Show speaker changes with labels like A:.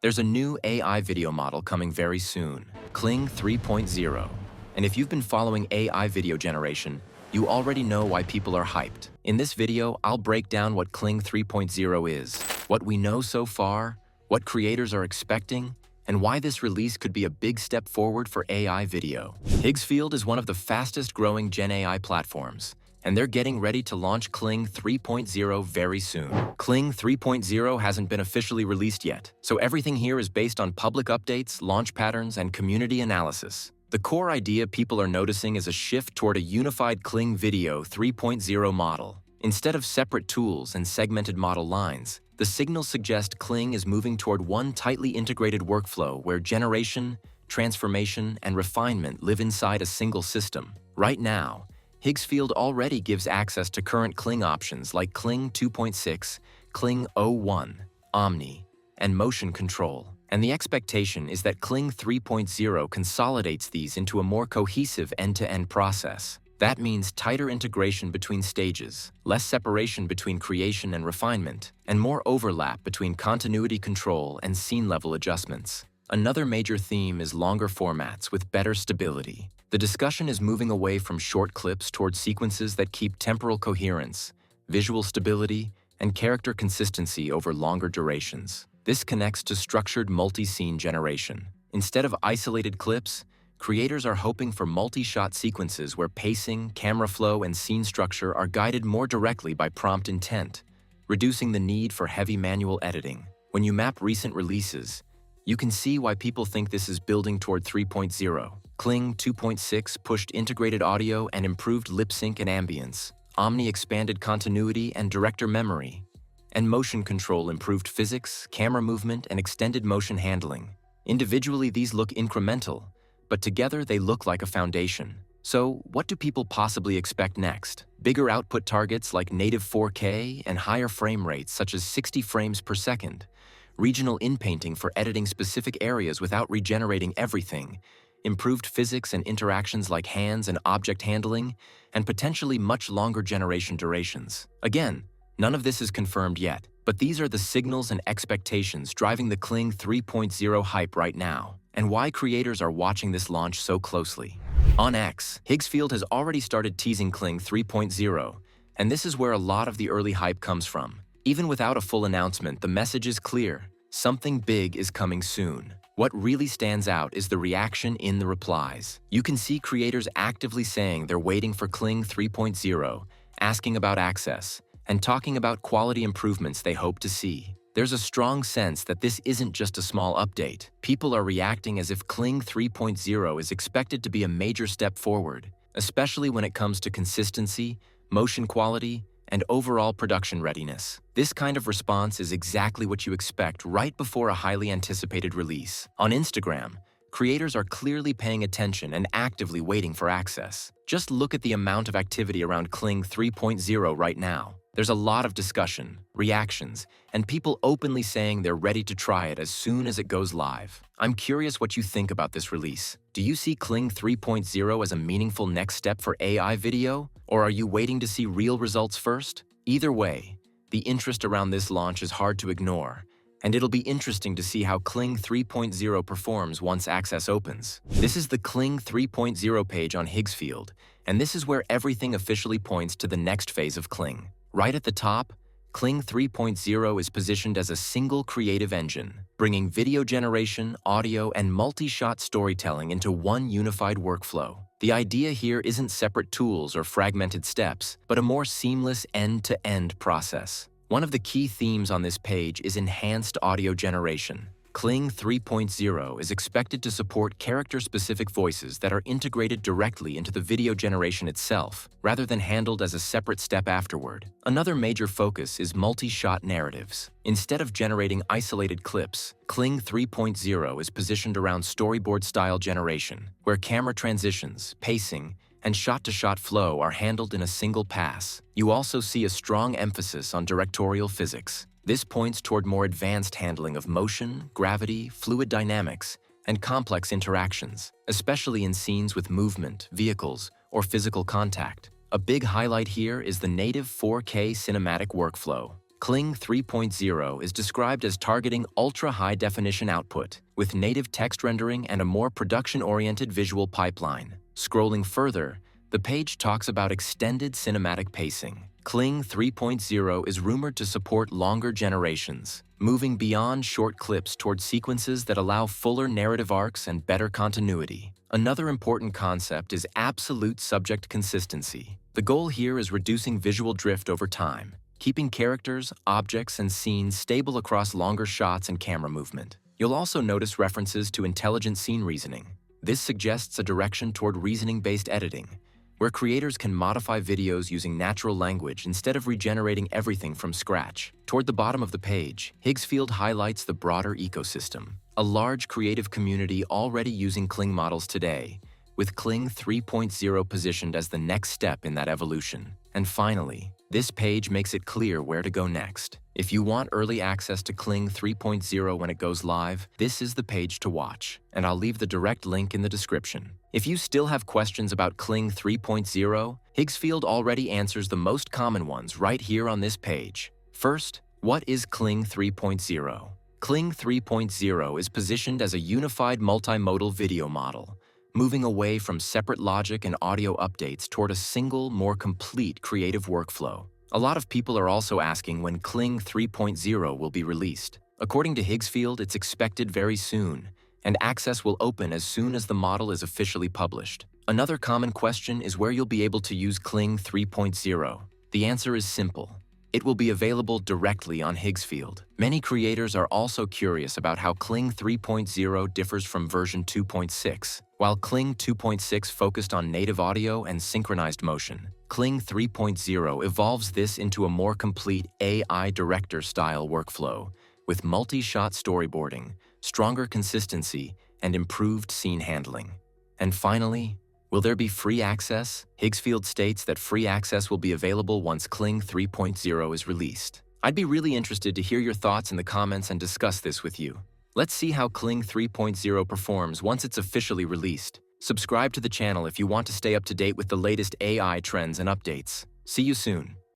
A: There's a new AI video model coming very soon, Kling 3.0. And if you've been following AI video generation, you already know why people are hyped. In this video, I'll break down what Kling 3.0 is, what we know so far, what creators are expecting, and why this release could be a big step forward for AI video. Higgsfield is one of the fastest growing Gen AI platforms, and they're getting ready to launch Kling 3.0 very soon. Kling 3.0 hasn't been officially released yet, so everything here is based on public updates, launch patterns, and community analysis. The core idea people are noticing is a shift toward a unified Kling Video 3.0 model. Instead of separate tools and segmented model lines, the signals suggest Kling is moving toward one tightly integrated workflow where generation, transformation, and refinement live inside a single system. Right now, Higgsfield already gives access to current Kling options like Kling 2.6, Kling 0.1, Omni, and Motion Control. And the expectation is that Kling 3.0 consolidates these into a more cohesive end-to-end process. That means tighter integration between stages, less separation between creation and refinement, and more overlap between continuity control and scene-level adjustments. Another major theme is longer formats with better stability. The discussion is moving away from short clips toward sequences that keep temporal coherence, visual stability, and character consistency over longer durations. This connects to structured multi-scene generation. Instead of isolated clips, creators are hoping for multi-shot sequences where pacing, camera flow, and scene structure are guided more directly by prompt intent, reducing the need for heavy manual editing. When you map recent releases, you can see why people think this is building toward 3.0. Kling 2.6 pushed integrated audio and improved lip sync and ambience. Omni expanded continuity and director memory. And Motion Control improved physics, camera movement, and extended motion handling. Individually, these look incremental, but together they look like a foundation. So, what do people possibly expect next? Bigger output targets like native 4K and higher frame rates such as 60 frames per second, regional inpainting for editing specific areas without regenerating everything, improved physics and interactions like hands and object handling, and potentially much longer generation durations. Again, none of this is confirmed yet, but these are the signals and expectations driving the Kling 3.0 hype right now, and why creators are watching this launch so closely. On X, Higgsfield has already started teasing Kling 3.0, and this is where a lot of the early hype comes from. Even without a full announcement, the message is clear. Something big is coming soon. What really stands out is the reaction in the replies. You can see creators actively saying they're waiting for Kling 3.0, asking about access, and talking about quality improvements they hope to see. There's a strong sense that this isn't just a small update. People are reacting as if Kling 3.0 is expected to be a major step forward, especially when it comes to consistency, motion quality, and overall production readiness. This kind of response is exactly what you expect right before a highly anticipated release. On Instagram, creators are clearly paying attention and actively waiting for access. Just look at the amount of activity around Kling 3.0 right now. There's a lot of discussion, reactions, and people openly saying they're ready to try it as soon as it goes live. I'm curious what you think about this release. Do you see Kling 3.0 as a meaningful next step for AI video? Or are you waiting to see real results first? Either way, the interest around this launch is hard to ignore, and it'll be interesting to see how Kling 3.0 performs once access opens. This is the Kling 3.0 page on Higgsfield, and this is where everything officially points to the next phase of Kling. Right at the top, Kling 3.0 is positioned as a single creative engine, bringing video generation, audio, and multi-shot storytelling into one unified workflow. The idea here isn't separate tools or fragmented steps, but a more seamless end-to-end process. One of the key themes on this page is enhanced audio generation. Kling 3.0 is expected to support character-specific voices that are integrated directly into the video generation itself, rather than handled as a separate step afterward. Another major focus is multi-shot narratives. Instead of generating isolated clips, Kling 3.0 is positioned around storyboard-style generation, where camera transitions, pacing, and shot-to-shot flow are handled in a single pass. You also see a strong emphasis on directorial physics. This points toward more advanced handling of motion, gravity, fluid dynamics, and complex interactions, especially in scenes with movement, vehicles, or physical contact. A big highlight here is the native 4K cinematic workflow. Kling 3.0 is described as targeting ultra-high-definition output with native text rendering and a more production-oriented visual pipeline. Scrolling further, the page talks about extended cinematic pacing. Kling 3.0 is rumored to support longer generations, moving beyond short clips toward sequences that allow fuller narrative arcs and better continuity. Another important concept is absolute subject consistency. The goal here is reducing visual drift over time, keeping characters, objects, and scenes stable across longer shots and camera movement. You'll also notice references to intelligent scene reasoning. This suggests a direction toward reasoning-based editing, where creators can modify videos using natural language instead of regenerating everything from scratch. Toward the bottom of the page, Higgsfield highlights the broader ecosystem, a large creative community already using Kling models today, with Kling 3.0 positioned as the next step in that evolution. And finally, this page makes it clear where to go next. If you want early access to Kling 3.0 when it goes live, this is the page to watch, and I'll leave the direct link in the description. If you still have questions about Kling 3.0, Higgsfield already answers the most common ones right here on this page. First, what is Kling 3.0? Kling 3.0 is positioned as a unified multimodal video model, moving away from separate logic and audio updates toward a single, more complete creative workflow. A lot of people are also asking when Kling 3.0 will be released. According to Higgsfield, it's expected very soon, and access will open as soon as the model is officially published. Another common question is where you'll be able to use Kling 3.0. The answer is simple. It will be available directly on Higgsfield. Many creators are also curious about how Kling 3.0 differs from version 2.6. While Kling 2.6 focused on native audio and synchronized motion, Kling 3.0 evolves this into a more complete AI director-style workflow with multi-shot storyboarding, stronger consistency, and improved scene handling. And finally, will there be free access? Higgsfield states that free access will be available once Kling 3.0 is released. I'd be really interested to hear your thoughts in the comments and discuss this with you. Let's see how Kling 3.0 performs once it's officially released. Subscribe to the channel if you want to stay up to date with the latest AI trends and updates. See you soon.